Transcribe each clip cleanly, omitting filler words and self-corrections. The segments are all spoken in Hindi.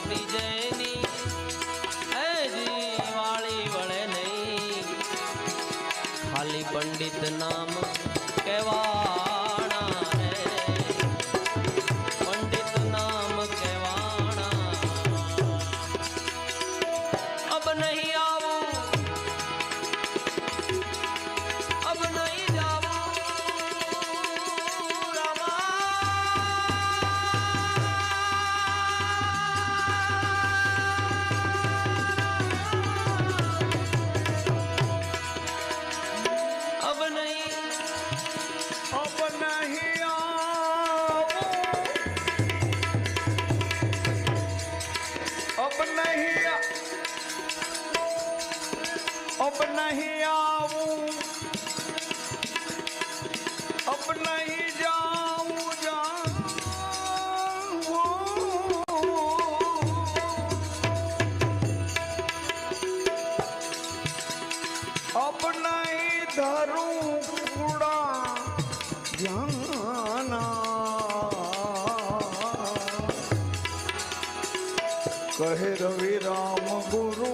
विजयनी जी वाली वळे नहीं खाली पंडित नाम कहवाना है पंडित नाम कहवाना अब नहीं आऊं अब नहीं जाऊं रामा अब नहीं अब नहीं आऊं अब नहीं जाऊं अब नहीं धरूं कूड़ा जाना कहे रवि राम गुरु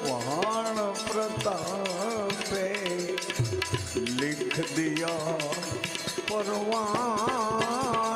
महान प्रतापे लिख दिया परवाना